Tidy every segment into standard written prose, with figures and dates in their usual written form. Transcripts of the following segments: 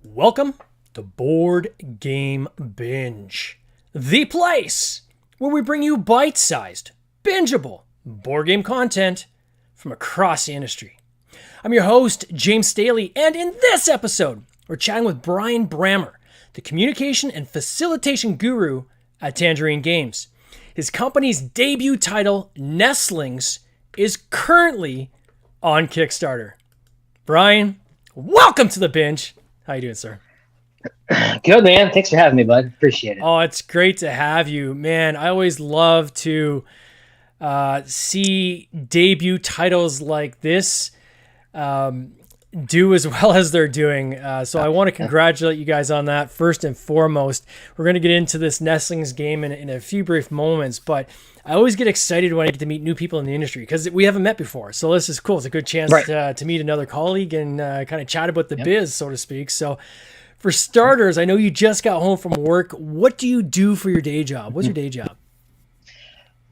Welcome to Board Game Binge, the place where we bring you bite-sized, bingeable board game content from across the industry. I'm your host, James Staley, and in this episode, we're chatting with Bryan Brammer, the communication and facilitation guru at Tangerine Games. His company's debut title, Nestlings, is currently on Kickstarter. Bryan, welcome to the binge. How you doing, sir? Good, man. Thanks for having me, bud. Appreciate it. Oh, it's great to have you, man. I always love to see debut titles like this do as well as they're doing. So I want to congratulate you guys on that first and foremost. We're going to get into this Nestlings game in a few brief moments, but I always get excited when I get to meet new people in the industry because we haven't met before. So this is cool. It's a good chance to meet another colleague and kind of chat about the biz, so to speak. So for starters, I know you just got home from work. What do you do for your day job? What's your day job?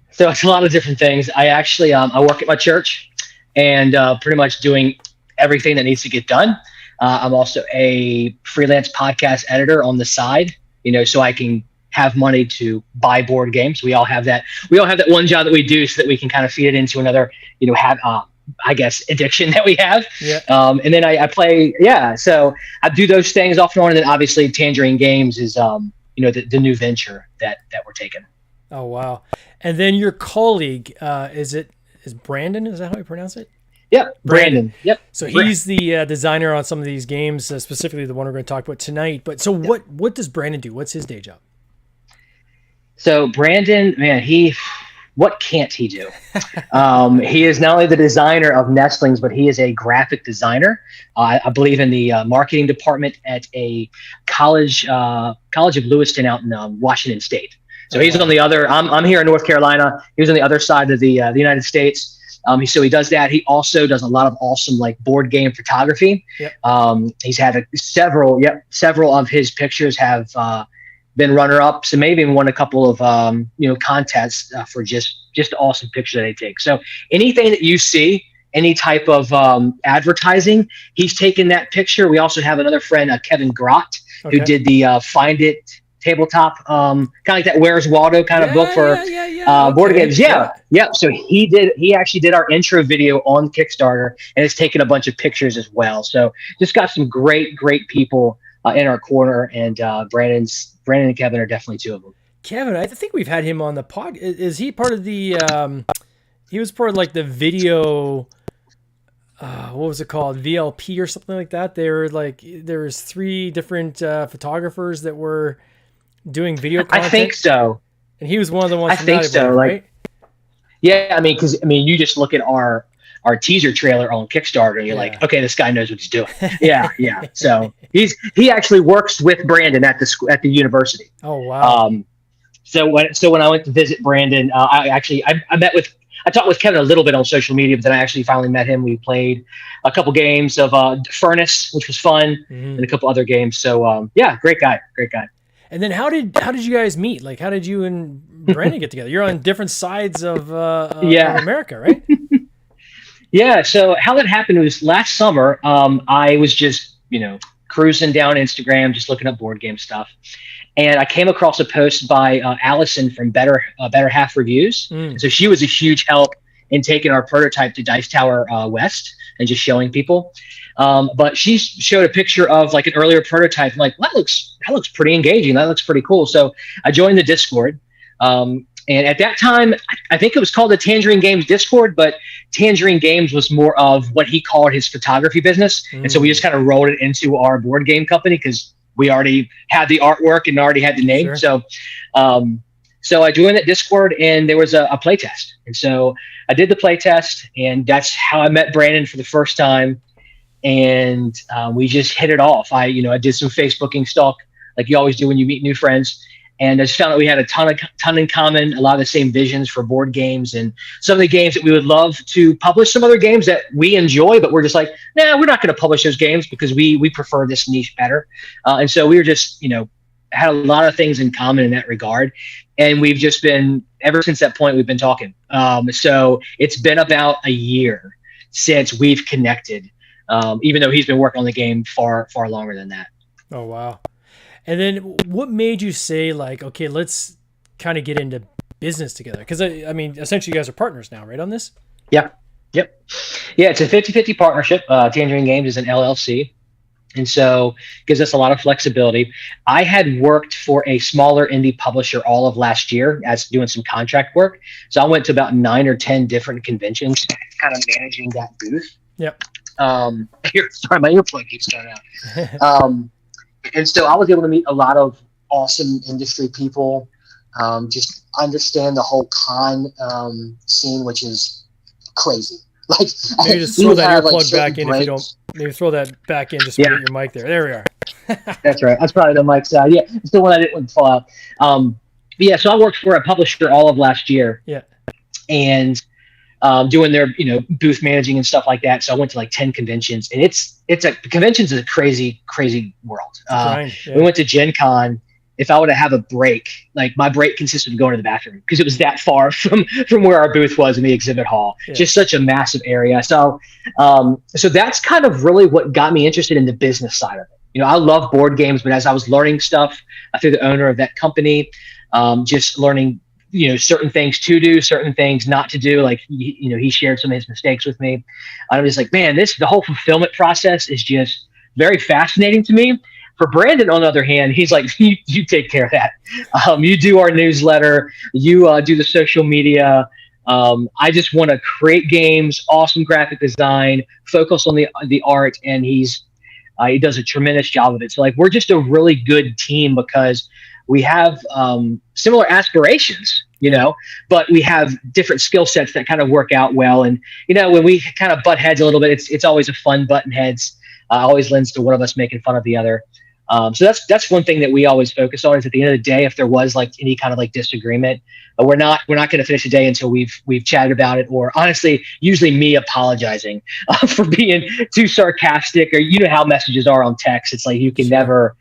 So it's a lot of different things. I actually I work at my church and pretty much doing everything that needs to get done. I'm also a freelance podcast editor on the side, so I can have money to buy board games. We all have that. We all have that one job that we do so that we can kind of feed it into another, addiction that we have. Yeah. And then I play. Yeah. So I do those things off and on. And then obviously Tangerine Games is, the new venture that we're taking. Oh, wow. And then your colleague, is Brandon? Is that how you pronounce it? Yep. Brandon. Yep. So he's the designer on some of these games, specifically the one we're going to talk about tonight. But so what does Brandon do? What's his day job? So Brandon, man, what can't he do? He is not only the designer of Nestlings, but he is a graphic designer. I believe in the marketing department at a college of Lewiston out in Washington State. So he's on the other. I'm here in North Carolina. He was on the other side of the United States. So he does that. He also does a lot of awesome board game photography. Yep. He's had several of his pictures have been runner-ups and maybe even won a couple of contests for just awesome pictures that they take. So anything that you see, any type of advertising, he's taken that picture. We also have another friend, Kevin Grott, who did the Find It tabletop, kind of like that Where's Waldo kind of book for board games. Yeah. So he actually did our intro video on Kickstarter and has taken a bunch of pictures as well. So just got some great people in our corner, and Brandon and Kevin are definitely two of them. Kevin, I think we've had him on the pod. Is he part of the? He was part of the video. What was it called? VLP or something like that. They were there was 3 different photographers that were doing video content. I think so. And he was one of the ones. I think so. Right? Yeah, because you just look at our teaser trailer on Kickstarter and you're like, okay, this guy knows what he's doing. Yeah. So he actually works with Brandon at the university. Oh, wow. So when I went to visit Brandon, I talked with Kevin a little bit on social media, but then I actually finally met him. We played a couple games of Furnace, which was fun, and a couple other games. So great guy. And then how did you guys meet? How did you and Brandon get together? You're on different sides of America, right? Yeah. So how that happened was last summer. I was just cruising down Instagram, just looking up board game stuff, and I came across a post by Allison from Better Half Reviews. So she was a huge help in taking our prototype to Dice Tower West and just showing people. But she showed a picture of an earlier prototype. I'm like, that looks pretty engaging. That looks pretty cool. So I joined the Discord. And at that time, I think it was called the Tangerine Games Discord, but Tangerine Games was more of what he called his photography business. And so we just kind of rolled it into our board game company because we already had the artwork and already had the name. Sure. So I joined that Discord, and there was a play test. And so I did the play test, and that's how I met Brandon for the first time. And we just hit it off. I did some Facebooking stalk like you always do when you meet new friends. And I just found that we had a ton in common, a lot of the same visions for board games and some of the games that we would love to publish, some other games that we enjoy, but we're just like, nah, we're not going to publish those games because we prefer this niche better. And so we were just, had a lot of things in common in that regard. And we've just been, ever since that point, we've been talking. So it's been about a year since we've connected, even though he's been working on the game far longer than that. Oh, wow. And then what made you say, like, okay, let's kind of get into business together? Because, I mean, essentially you guys are partners now, right, on this? Yeah. Yep. Yeah, it's a 50-50 partnership. Tangerine Games is an LLC. And so gives us a lot of flexibility. I had worked for a smaller indie publisher all of last year as doing some contract work. So I went to about 9 or 10 different conventions, kind of managing that booth. Yep. Sorry, my earplug keeps going out. And so I was able to meet a lot of awesome industry people, just understand the whole con scene, which is crazy. Like, maybe just throw that earplug back in breaks. If you don't. Maybe throw that back in just to get your mic there. There we are. That's right. That's probably the mic side. Yeah, it's the one I didn't want to fall out. Yeah, so I worked for a publisher all of last year. Yeah. And doing their booth managing and stuff like that. So I went to like 10 conventions, and conventions is a crazy world. We went to Gen Con. If I were to have a break, like my break consisted of going to the bathroom because it was that far from where our booth was in the exhibit hall. Yeah. Just such a massive area. So so that's kind of really what got me interested in the business side of it. I love board games, but as I was learning stuff through the owner of that company, just learning certain things to do, certain things not to do. Like he shared some of his mistakes with me. I was like, man, the whole fulfillment process is just very fascinating to me. For Brandon, on the other hand, he's like, you take care of that. You do our newsletter. You do the social media. I just want to create games, awesome graphic design, focus on the art, and he does a tremendous job of it. So like, we're just a really good team because we have similar aspirations, but we have different skill sets that kind of work out well. And when we kind of butt heads a little bit, it's always a fun button heads. Always lends to one of us making fun of the other. So that's one thing that we always focus on is at the end of the day, if there was like any kind of like disagreement, we're not going to finish the day until we've chatted about it, or honestly, usually me apologizing for being too sarcastic, or how messages are on text. It's like you can never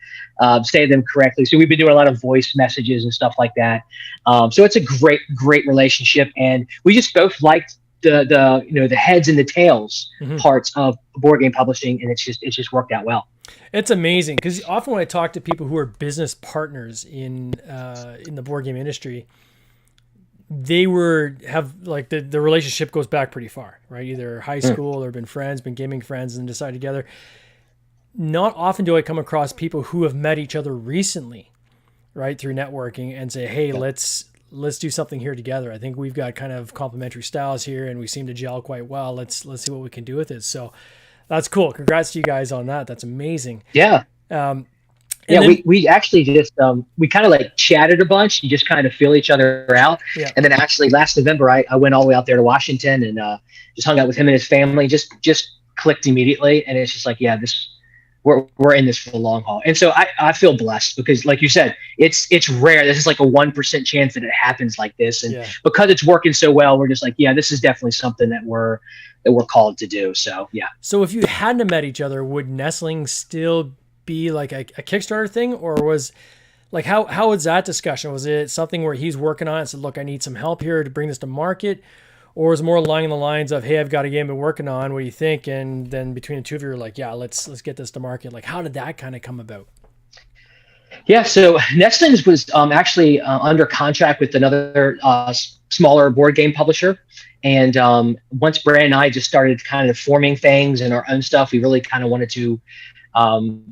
say them correctly. So we've been doing a lot of voice messages and stuff like that. So it's a great relationship, and we just both liked the heads and the tails parts of board game publishing, and it's just worked out well. It's amazing because often when I talk to people who are business partners in the board game industry, they have like the relationship goes back pretty far, right? Either high school or been friends, been gaming friends, and decided together. Not often do I come across people who have met each other recently, right, through networking, and say, hey, let's do something here together. I think we've got kind of complementary styles here, and we seem to gel quite well. Let's see what we can do with it. So that's cool. Congrats to you guys on that. That's amazing. Yeah. We actually just we kind of like chatted a bunch. You just kind of feel each other out. Yeah. And then actually last November, I went all the way out there to Washington and just hung out with him and his family. Just clicked immediately, and it's just like, yeah, we're in this for the long haul. And so I feel blessed because, like you said, it's rare. This is like a 1% chance that it happens like this. And because it's working so well, we're just like, yeah, this is definitely something that we're called to do. So, yeah. So if you hadn't met each other, would Nestling still be like a Kickstarter thing, or was like, how was that discussion? Was it something where he's working on it and said, look, I need some help here to bring this to market? Or is more along the lines of, hey, I've got a game I've been working on. What do you think? And then between the two of you are like, yeah, let's get this to market. Like, how did that kind of come about? Yeah, so Nestlings was actually under contract with another smaller board game publisher. And once Bryan and I just started kind of forming things and our own stuff, we really kind of wanted to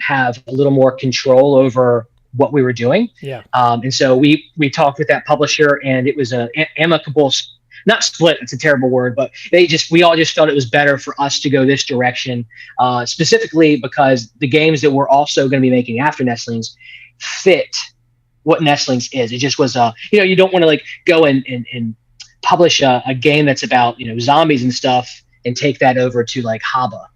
have a little more control over what we were doing. Yeah. And so we talked with that publisher, and it was an amicable not split, it's a terrible word, but we all just felt it was better for us to go this direction, specifically because the games that we're also going to be making after Nestlings fit what Nestlings is. It just was you don't want to like go and publish a game that's about zombies and stuff and take that over to like Haba.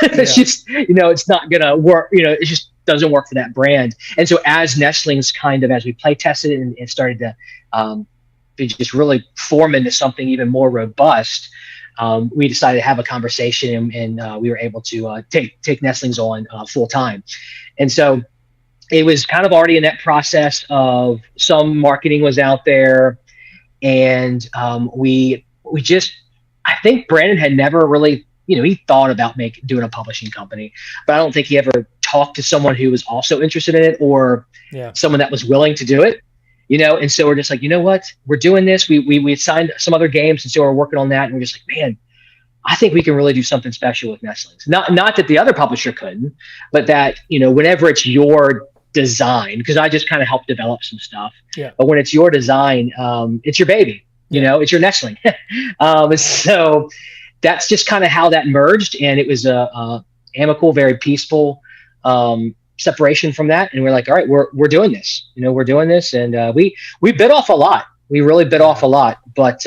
It's just it's not gonna work. It just doesn't work for that brand. And so as Nestlings as we play tested it and started to be just really form into something even more robust, we decided to have a conversation, and we were able to take Nestlings on full time. And so it was kind of already in that process of some marketing was out there, and we just, I think Brandon had never really, he thought about doing a publishing company, but I don't think he ever talk to someone who was also interested in it, or someone that was willing to do it, and so we're just like, you know what, we're doing this. We signed some other games, and so we're working on that, and we're just like, man, I think we can really do something special with Nestlings. Not that the other publisher couldn't, but that, whenever it's your design, because I just kind of helped develop some stuff. Yeah. But when it's your design, it's your baby, it's your nestling. So that's just kind of how that merged. And it was a amicable, very peaceful separation from that. And we're like, all right, we're doing this, we're doing this. And we bit off a lot. We really bit off a lot, but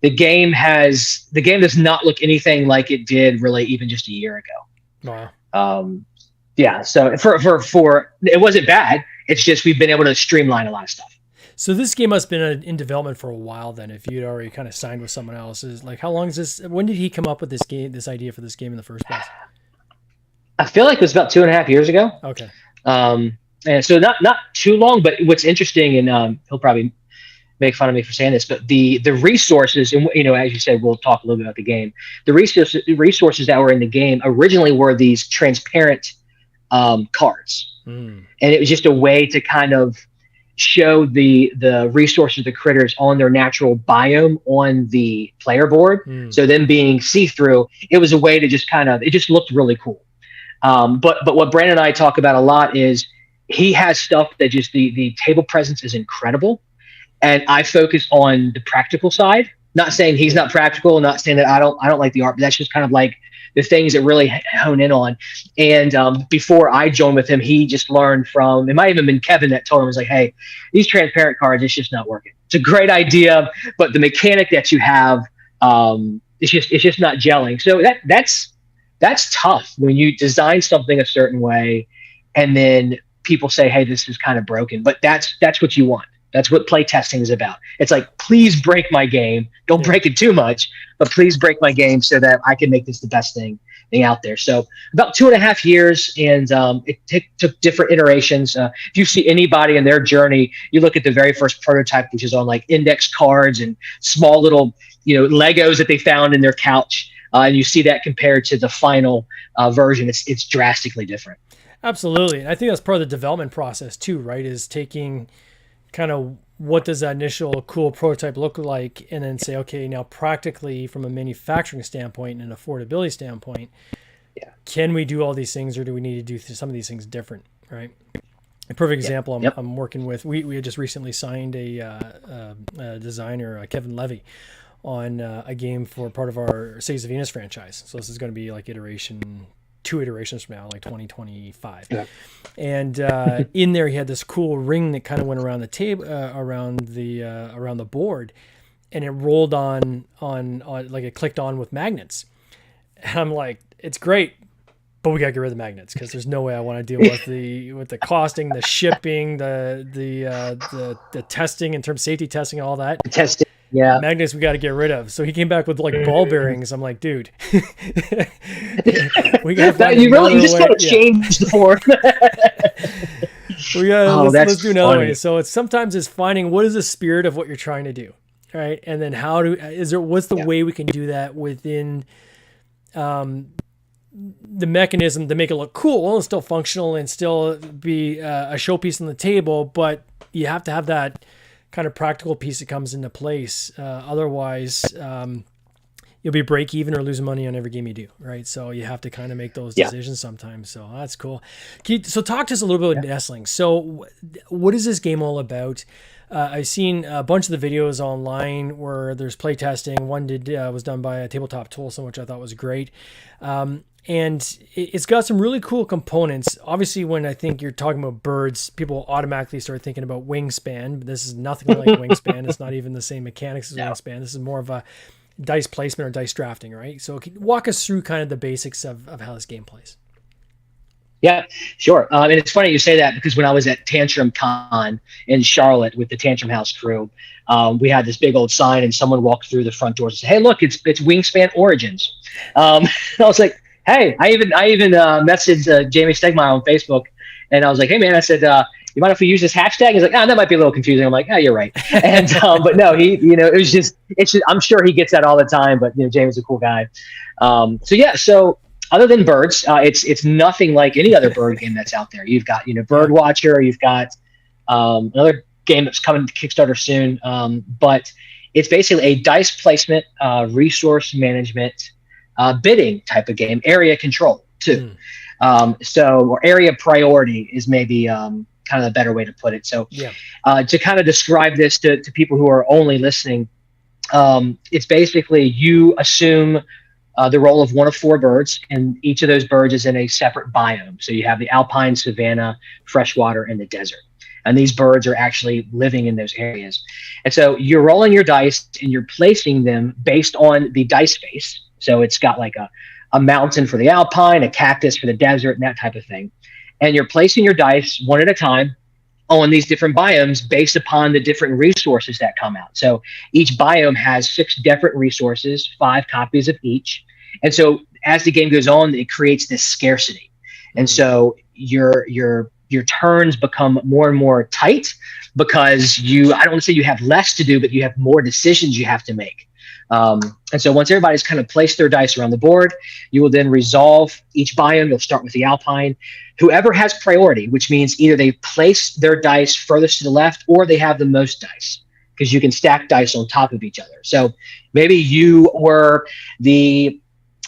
the game does not look anything like it did really even just a year ago. Wow. Yeah. So for it wasn't bad. It's just we've been able to streamline a lot of stuff. So this game must have been in development for a while then. If you'd already kind of signed with someone else, how long is this? When did he come up with this idea for this game in the first place? I feel like it was about 2.5 years ago. Okay. And so not too long. But what's interesting, and he'll probably make fun of me for saying this, but the resources, and as you said, we'll talk a little bit about the game. The resources that were in the game originally were these transparent cards, and it was just a way to kind of show the resources of the critters on their natural biome on the player board. So them being see-through, it was a way to just it just looked really cool. But what Brandon and I talk about a lot is he has stuff that just the table presence is incredible. And I focus on the practical side. Not saying he's not practical, not saying that I don't like the art, but that's just kind of like the things that really hone in on. And before I joined with him, he just learned from, it might have even been Kevin that told him, was like, hey, these transparent cards, it's just not working. It's a great idea, but the mechanic that you have, it's just not gelling. So that's tough when you design something a certain way and then people say, hey, this is kind of broken, but that's what you want. That's what playtesting is about. It's like, please break my game. Don't break it too much, but please break my game so that I can make this the best thing out there. So about 2.5 years, and it took different iterations. If you see anybody in their journey, you look at the very first prototype, which is on like index cards and small little, Legos that they found in their couch, and you see that compared to the final version. It's drastically different. Absolutely. And I think that's part of the development process too, right? Is taking kind of what does that initial cool prototype look like, and then say, okay, now practically from a manufacturing standpoint and an affordability standpoint, can we do all these things, or do we need to do some of these things different, right? A perfect example I'm working with, we had just recently signed a designer, Kevin Levy, on a game for part of our Cities of Venus franchise. So this is going to be like 2 iterations from now, like 2025. Yeah. And in there, he had this cool ring that kind of went around the table, around the board, and it rolled on like it clicked on with magnets. And I'm like, it's great, but we gotta get rid of the magnets because there's no way I want to deal with the costing, the shipping, the testing in terms of safety testing, all that. Testing. Yeah. Magnets we got to get rid of. So he came back with like ball bearings. I'm like, dude, we got to you just got to change the form. Let's do another way. So sometimes it's finding what is the spirit of what you're trying to do, right? And then what's the way we can do that within the mechanism to make it look cool and still functional and still be a showpiece on the table, but you have to have that kind of practical piece that comes into place. Otherwise, you'll be break even or losing money on every game you do, right? So you have to kind of make those decisions sometimes. So that's cool. So talk to us a little bit about Nestlings. So what is this game all about? I've seen a bunch of the videos online where there's playtesting. One was done by a Tabletop Tolson, which I thought was great. And it's got some really cool components. Obviously, when I think you're talking about birds, people automatically start thinking about Wingspan. But this is nothing like Wingspan. It's not even the same mechanics as Wingspan. This is more of a dice placement or dice drafting, right? So walk us through kind of the basics of how this game plays. Yeah, sure. And it's funny you say that because when I was at Tantrum Con in Charlotte with the Tantrum House crew, we had this big old sign and someone walked through the front doors and said, hey, look, it's Wingspan Origins. I was like, hey, I even messaged Jamie Stegmeyer on Facebook, and I was like, hey, man, I said, you mind if we use this hashtag? He's like, that might be a little confusing. I'm like, you're right. And but no, it was just, I'm sure he gets that all the time, but Jamie's a cool guy. So other than birds, it's nothing like any other bird game that's out there. You've got Bird Watcher, you've got another game that's coming to Kickstarter soon, but it's basically a dice placement, resource management, bidding type of game, area control too. Or area priority is maybe kind of the better way to put it. So to kind of describe this to people who are only listening, it's basically you assume the role of one of four birds, and each of those birds is in a separate biome. So you have the alpine, savanna, freshwater, and the desert. And these birds are actually living in those areas. And so you're rolling your dice and you're placing them based on the dice face. So it's got like a mountain for the alpine, a cactus for the desert, and that type of thing. And you're placing your dice one at a time on these different biomes based upon the different resources that come out. So each biome has 6 different resources, 5 copies of each. And so as the game goes on, it creates this scarcity. And so your turns become more and more tight because I don't want to say you have less to do, but you have more decisions you have to make. And so once everybody's kind of placed their dice around the board, you will then resolve each biome. You'll start with the alpine. Whoever has priority, which means either they place their dice furthest to the left or they have the most dice, because you can stack dice on top of each other. So maybe you were the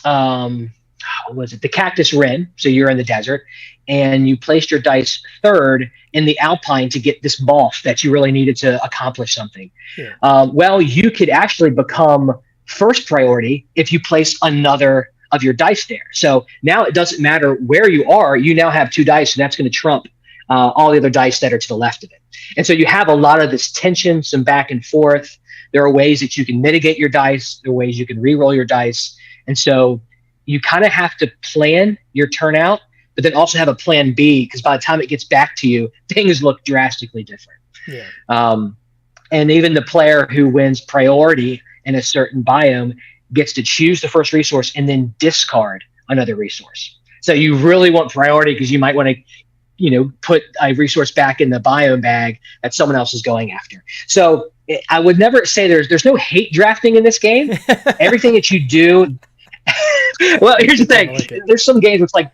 the cactus wren, so you're in the desert, and you placed your dice third in the alpine to get this moth that you really needed to accomplish something. Well, you could actually become first priority if you place another of your dice there. So now it doesn't matter where you are, you now have 2 dice, and that's going to trump all the other dice that are to the left of it. And so you have a lot of this tension, some back and forth. There are ways that you can mitigate your dice. There are ways you can re-roll your dice. And so you kind of have to plan your turnout, but then also have a plan B, because by the time it gets back to you, things look drastically different. And even the player who wins priority in a certain biome gets to choose the first resource and then discard another resource. So you really want priority because you might want to, put a resource back in the biome bag that someone else is going after. So I would never say there's no hate drafting in this game. Everything that you do. Well, here's the thing. There's some games where it's like,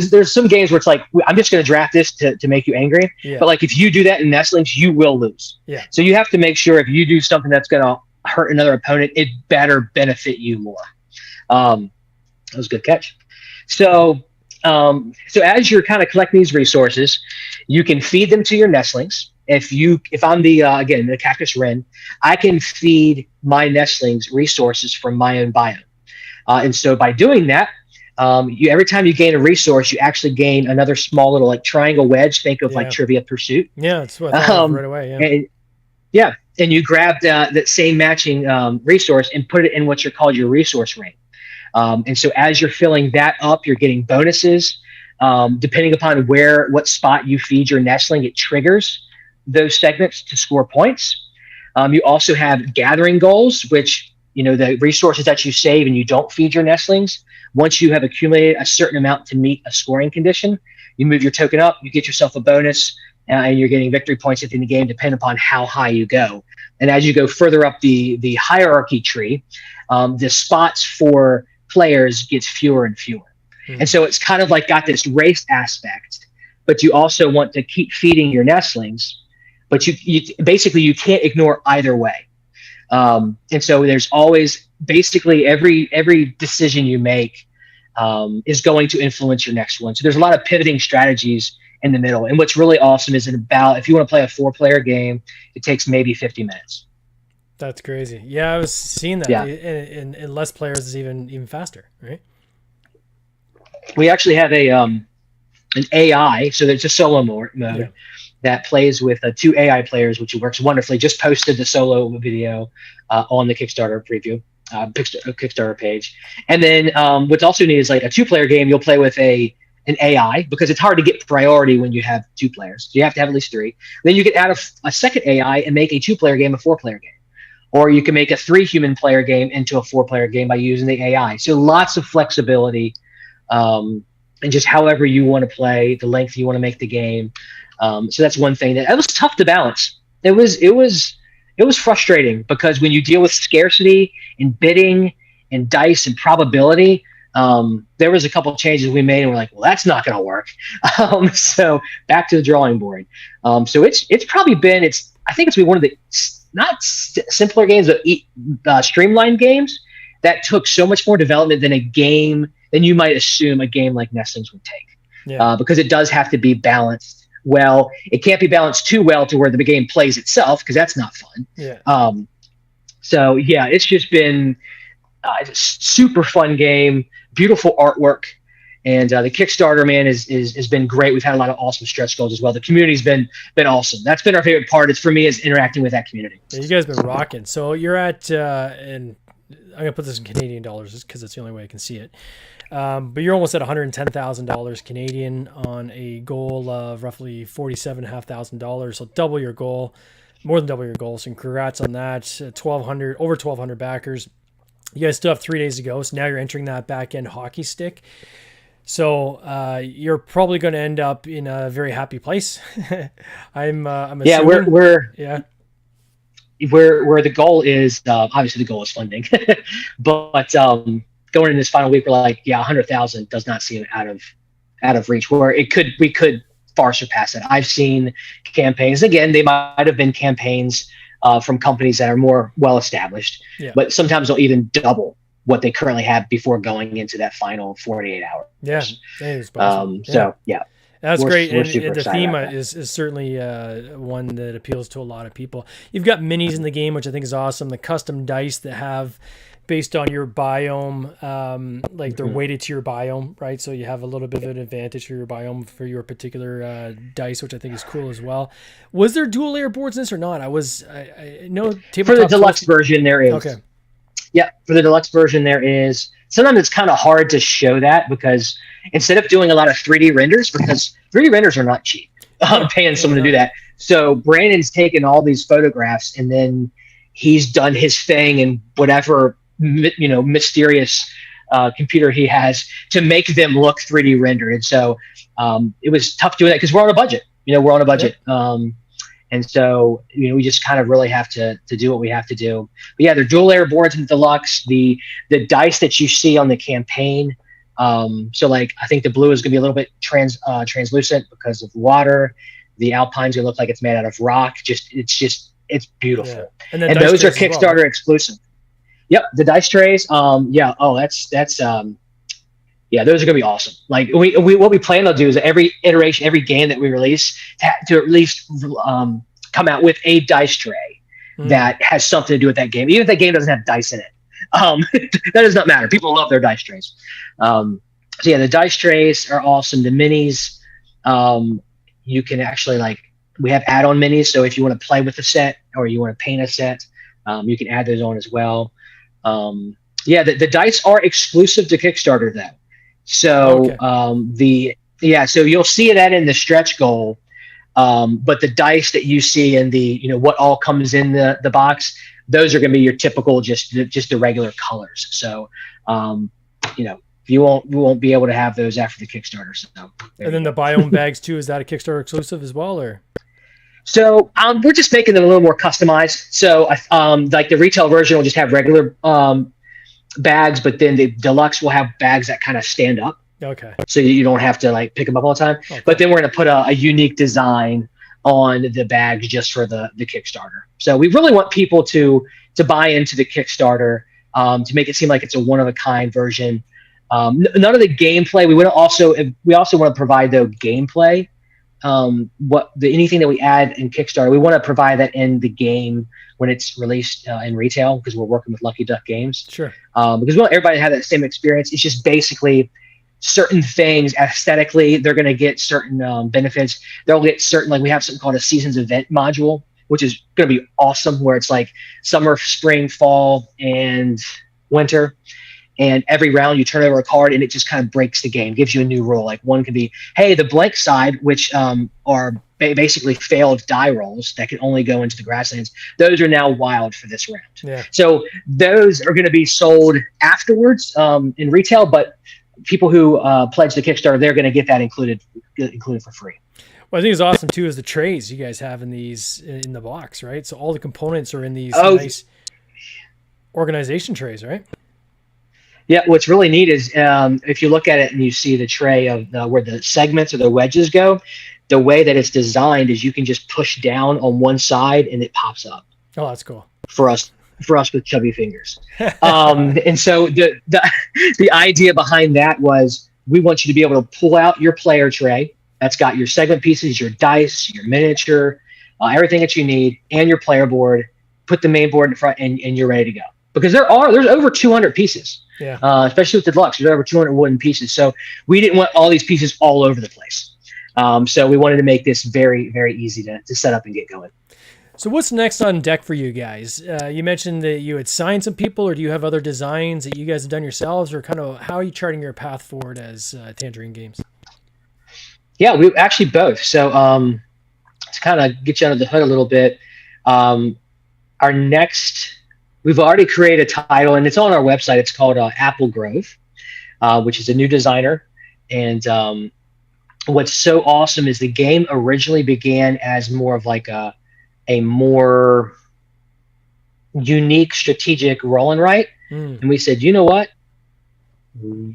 there's some games where it's like, I'm just going to draft this to make you angry. But like, if you do that in Nestlings, you will lose. So you have to make sure if you do something that's going to hurt another opponent, it better benefit you more. That was a good catch. So as you're kind of collecting these resources, you can feed them to your nestlings. If I'm the cactus wren, I can feed my nestlings resources from my own biome. And so by doing that, every time you gain a resource, you actually gain another small little like triangle wedge. Think of like Trivia Pursuit. Yeah, that's what I thought right away. And you grab that same matching resource and put it in what you're called your resource ring. And so as you're filling that up, you're getting bonuses. Depending upon what spot you feed your nestling, it triggers those segments to score points. You also have gathering goals, which, the resources that you save and you don't feed your nestlings, once you have accumulated a certain amount to meet a scoring condition, you move your token up, you get yourself a bonus, and you're getting victory points at the end of the game, depending upon how high you go. And as you go further up the hierarchy tree, the spots for players gets fewer and fewer. And so it's kind of like got this race aspect, but you also want to keep feeding your nestlings, but you basically you can't ignore either way. And so there's always basically every decision you make is going to influence your next one. So there's a lot of pivoting strategies in the middle. And what's really awesome is if you want to play a 4-player game, it takes maybe 50 minutes. That's crazy. Yeah, I was seeing that. And less players is even faster, right? We actually have an AI, so there's a solo mode that plays with 2 AI players, which works wonderfully. Just posted the solo video on the Kickstarter preview, Kickstarter page. And then what's also neat is like a 2-player game, you'll play with an AI, because it's hard to get priority when you have 2 players. So you have to have at least 3. Then you can add a second AI and make a 2-player game a 4-player game. Or you can make a 3-human player game into a 4-player game by using the AI. So lots of flexibility, and just however you want to play, the length you want to make the game. So that's one thing that it was tough to balance. It was frustrating, because when you deal with scarcity and bidding and dice and probability, there was a couple of changes we made, and we're like, well, that's not going to work. So back to the drawing board. So it's probably been I think it's been one of the not simpler games, but streamlined games that took so much more development than you might assume a game like Nestlings would take. Yeah. Because it does have to be balanced well. It can't be balanced too well to where the game plays itself, because that's not fun. Yeah. So yeah, it's just been it's a super fun game, beautiful artwork, and the Kickstarter, man, has been great. We've had a lot of awesome stretch goals as well. The community's been awesome. That's been our favorite part. It's for me is interacting with that community. Yeah, you guys been rocking. So you're at and I'm gonna put this in Canadian dollars because it's the only way I can see it. But you're almost at $110,000 Canadian on a goal of roughly $47,500. So double your goal, more than double your goal. So congrats on that. over 1,200 backers. You guys still have 3 days to go. So now you're entering that back end hockey stick. So you're probably going to end up in a very happy place. I'm assuming. Yeah, where the goal is, obviously the goal is funding, but going in this final week, we're like, 100,000 does not seem out of reach. Where we could far surpass it. I've seen campaigns. Again, they might have been campaigns from companies that are more well established, but sometimes they'll even double what they currently have before going into that final 48 hours. Yeah, So yeah. That's great, and the theme is certainly one that appeals to a lot of people. You've got minis in the game, which I think is awesome. The custom dice that have based on your biome, like they're weighted to your biome, right? So you have a little bit of an advantage for your biome for your particular dice, which I think is cool as well. Was there dual layer boards in this or not? I know for the deluxe version there is. Okay. Yeah, for the deluxe version there is. Sometimes it's kind of hard to show that because instead of doing a lot of 3D renders, because 3D renders are not cheap, I'm paying someone to do that. So Brandon's taken all these photographs and then he's done his thing in whatever mysterious computer he has to make them look 3D rendered. And so it was tough doing that because we're on a budget. We're on a budget. Yeah. And so, we just kind of really have to do what we have to do. But yeah, they're dual layer boards in the deluxe. The dice that you see on the campaign. So like, I think the blue is going to be a little bit translucent because of water. The Alpine's going to look like it's made out of rock. It's beautiful. Yeah. And those are Kickstarter exclusive. Yep. The dice trays. Yeah. Oh, that's yeah, those are going to be awesome. Like what we plan to do is every iteration, every game that we release to at least come out with a dice tray that has something to do with that game. Even if that game doesn't have dice in it. That does not matter. People love their dice trays. So yeah, the dice trays are awesome. The minis, you can actually we have add-on minis. So if you want to play with the set or you want to paint a set, you can add those on as well. Yeah, the dice are exclusive to Kickstarter though. So so you'll see that in the stretch goal, but the dice that you see in the what all comes in the box, those are going to be your typical just the regular colors. So you won't be able to have those after the Kickstarter. So and then the biome bags too, is that a Kickstarter exclusive as well, or? So we're just making them a little more customized. So like the retail version will just have regular bags, but then the deluxe will have bags that kind of stand up. Okay. So you don't have to pick them up all the time. Okay. But then we're going to put a unique design on the bags just for the Kickstarter. So we really want people to buy into the Kickstarter, to make it seem like it's a one-of-a-kind version. None of the gameplay. We also want to provide the gameplay. Anything that we add in Kickstarter, we want to provide that in the game when it's released in retail, because we're working with Lucky Duck Games. Sure. Because we want everybody to have that same experience. It's just basically certain things aesthetically, they're going to get certain benefits. They'll get certain, we have something called a seasons event module, which is going to be awesome, where it's like summer, spring, fall, and winter. And every round you turn over a card and it just kind of breaks the game, gives you a new rule. Like one can be, hey, the blank side, which are basically failed die rolls that can only go into the grasslands. Those are now wild for this round. Yeah. So those are going to be sold afterwards in retail, but people who pledge the Kickstarter, they're going to get that included for free. Well, I think it's awesome too is the trays you guys have in the box, right? So all the components are in these nice organization trays, right? Yeah, what's really neat is if you look at it and you see the tray of where the segments or the wedges go, the way that it's designed is you can just push down on one side and it pops up Oh, that's cool. for us with chubby fingers. And so the idea behind that was we want you to be able to pull out your player tray that's got your segment pieces, your dice, your miniature, everything that you need, and your player board. Put the main board in front, and you're ready to go. Because there's over 200 pieces. Yeah. Especially with the deluxe, there's over 200 wooden pieces. So we didn't want all these pieces all over the place. So we wanted to make this very, very easy to set up and get going. So what's next on deck for you guys? You mentioned that you had signed some people, or do you have other designs that you guys have done yourselves, or kind of how are you charting your path forward as Tangerine Games? Yeah, we actually both. So to kind of get you under the hood a little bit, our next, we've already created a title, and it's on our website. It's called Apple Grove, which is a new designer. And what's so awesome is the game originally began as more of like a more unique strategic roll and write. And we said, you know what?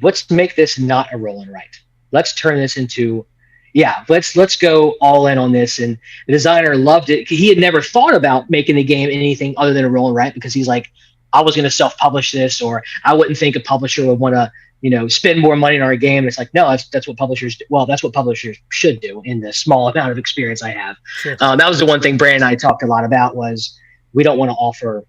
Let's make this not a roll and write. Let's turn this into, let's go all in on this. And the designer loved it. He had never thought about making the game anything other than a roll and write, because he's like, I was going to self-publish this, or I wouldn't think a publisher would want to, spend more money on our game. And it's like, no, that's what publishers do. Well, that's what publishers should do in the small amount of experience I have. Sure. That was the one thing Bryan and I talked a lot about, was we don't want to offer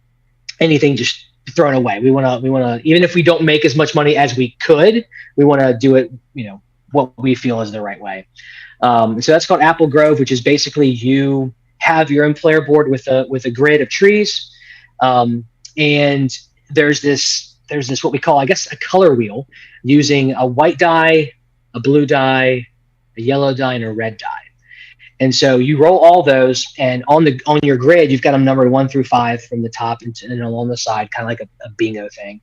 anything just thrown away. We want to, even if we don't make as much money as we could, we want to do it, what we feel is the right way. So that's called Apple Grove, which is basically you have your own player board with a grid of trees. And there's this what we call, I guess, a color wheel, using a white die, a blue die, a yellow die, and a red die. And so you roll all those, and on your grid, you've got them numbered 1 through 5 from the top and along the side, kind of like a bingo thing.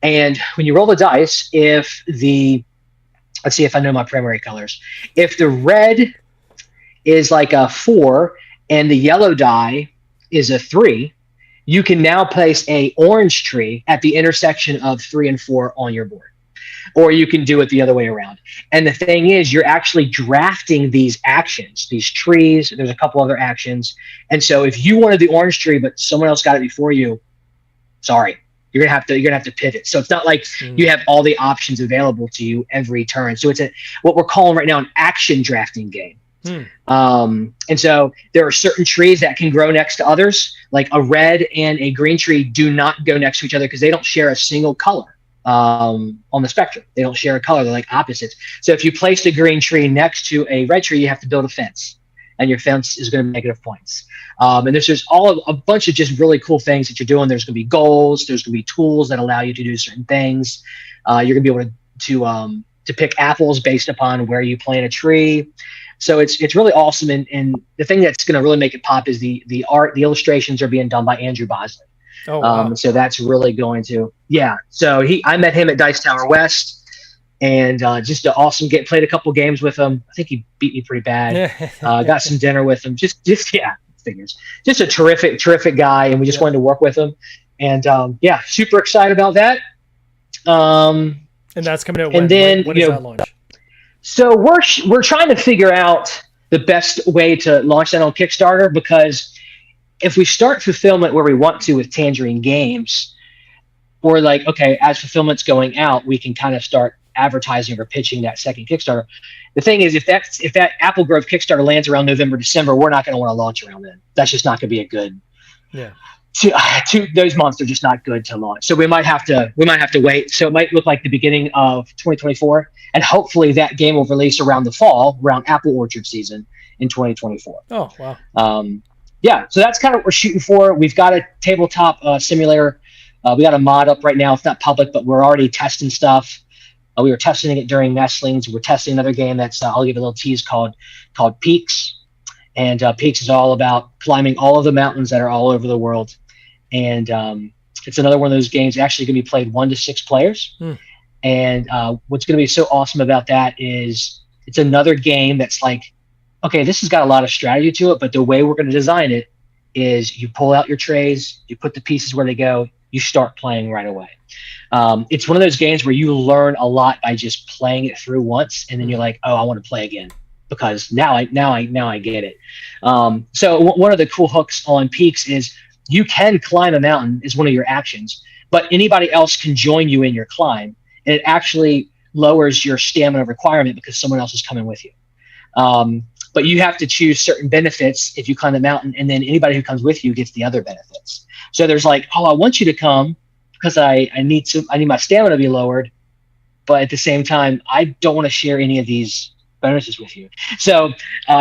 And when you roll the dice, let's see if I know my primary colors. If the red is like a 4 and the yellow die is a 3, you can now place a orange tree at the intersection of 3 and 4 on your board. Or you can do it the other way around. And the thing is, you're actually drafting these actions, these trees. There's a couple other actions. And so if you wanted the orange tree, but someone else got it before you, sorry, you're gonna have to pivot. So it's not like you have all the options available to you every turn. So it's what we're calling right now an action drafting game. And so there are certain trees that can grow next to others. Like a red and a green tree do not go next to each other because they don't share a single color on the spectrum. They don't share a color. They're like opposites. So if you place the green tree next to a red tree, you have to build a fence, and your fence is going to be negative points. And there's a bunch of just really cool things that you're doing. There's going to be goals. There's going to be tools that allow you to do certain things. You're going to be able to pick apples based upon where you plant a tree. So it's really awesome. And the thing that's going to really make it pop is the art. The illustrations are being done by Andrew Bosley. Oh, wow. So that's really going to, So I met him at Dice Tower West, and just an awesome game. Played a couple games with him. I think he beat me pretty bad. Got some dinner with him. Figures. Just a terrific guy, and we just wanted to work with him. And super excited about that. And that's coming out when? And then when does that launch? So we're trying to figure out the best way to launch that on Kickstarter, because if we start fulfillment where we want to with Tangerine Games, we're like, okay, as fulfillment's going out, we can kind of start advertising or pitching that second Kickstarter. The thing is, if that Apple Grove Kickstarter lands around November, December, we're not going to want to launch around then. That's just not going to be a good. Yeah. Those months are just not good to launch. So we might have to wait. So it might look like the beginning of 2024, and hopefully that game will release around the fall, around apple orchard season in 2024. Oh, wow. So that's kind of what we're shooting for. We've got a tabletop simulator. We got a mod up right now. It's not public, but we're already testing stuff. We were testing it during Nestlings. We're testing another game that's I'll give a little tease called Peaks. And Peaks is all about climbing all of the mountains that are all over the world. And it's another one of those games actually going to be played 1 to 6 players. And what's going to be so awesome about that is it's another game that's like, okay, this has got a lot of strategy to it, but the way we're going to design it is you pull out your trays, you put the pieces where they go, you start playing right away. It's one of those games where you learn a lot by just playing it through once, and then you're like, oh, I want to play again because now I get it. So one of the cool hooks on Peaks is you can climb a mountain is one of your actions, but anybody else can join you in your climb, and it actually lowers your stamina requirement because someone else is coming with you. But you have to choose certain benefits if you climb the mountain, and then anybody who comes with you gets the other benefits. So there's like, oh, I want you to come because I need my stamina to be lowered, but at the same time, I don't want to share any of these bonuses with you. So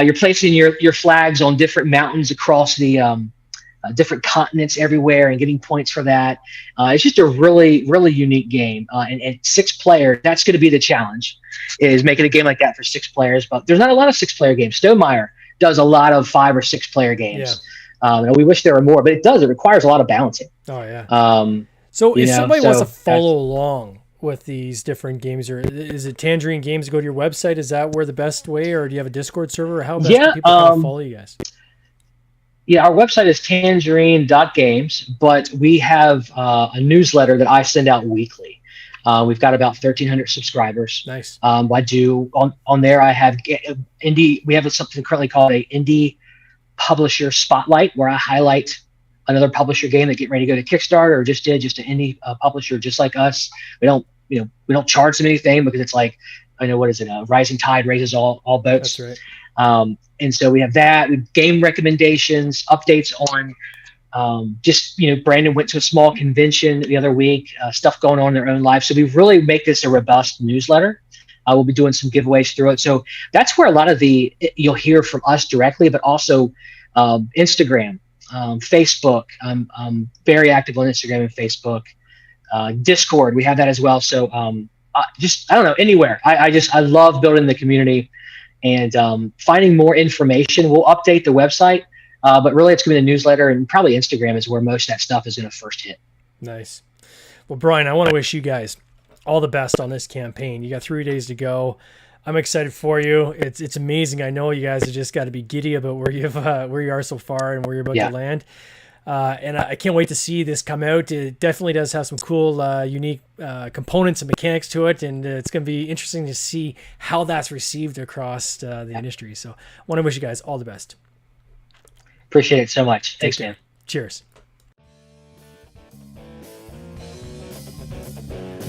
you're placing your flags on different mountains across the different continents everywhere and getting points for that. It's just a really, really unique game. And 6 players, that's going to be the challenge, is making a game like that for 6 players. But there's not a lot of 6-player games. Stonemaier does a lot of 5 or 6-player games. Yeah. And we wish there were more, but it does. It requires a lot of balancing. Oh, yeah. So if somebody wants to follow along with these different games, or is it Tangerine Games, go to your website? Is that where the best way, or do you have a Discord server? Or how best do people kind of follow you guys? Yeah, our website is tangerine.games, but we have a newsletter that I send out weekly. We've got about 1,300 subscribers. Nice. I do on there. I have indie. We have something currently called a indie publisher spotlight, where I highlight another publisher game that getting ready to go to Kickstarter or just an indie publisher just like us. We don't charge them anything because it's like, what is it? A rising tide raises all boats. That's right. And so we have that. We have game recommendations, updates on Brandon went to a small convention the other week, stuff going on in their own life. So we really make this a robust newsletter. We'll be doing some giveaways through it. So that's where a lot of you'll hear from us directly, but also Instagram, Facebook. I'm very active on Instagram and Facebook. Discord, we have that as well. So I don't know, anywhere. I love building the community and finding more information. We'll update the website, but really it's going to be the newsletter, and probably Instagram is where most of that stuff is going to first hit. Nice. Well, Bryan, I want to wish you guys all the best on this campaign. You got 3 days to go. I'm excited for you. It's amazing. I know you guys have just got to be giddy about where you are so far and where you're about to land. And I can't wait to see this come out. It definitely does have some cool, unique components and mechanics to it, and it's going to be interesting to see how that's received across the industry. So I want to wish you guys all the best. Appreciate it so much. Thanks, man. Cheers.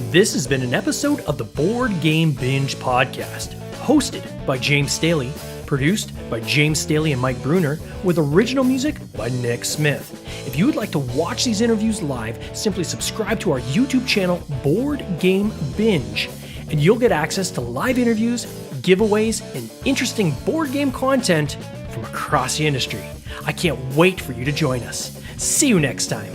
This has been an episode of the Board Game Binge podcast, hosted by James Staley, produced by James Staley and Mike Bruner, with original music by Nick Smith. If you would like to watch these interviews live, simply subscribe to our YouTube channel, Board Game Binge, and you'll get access to live interviews, giveaways, and interesting board game content from across the industry. I can't wait for you to join us. See you next time.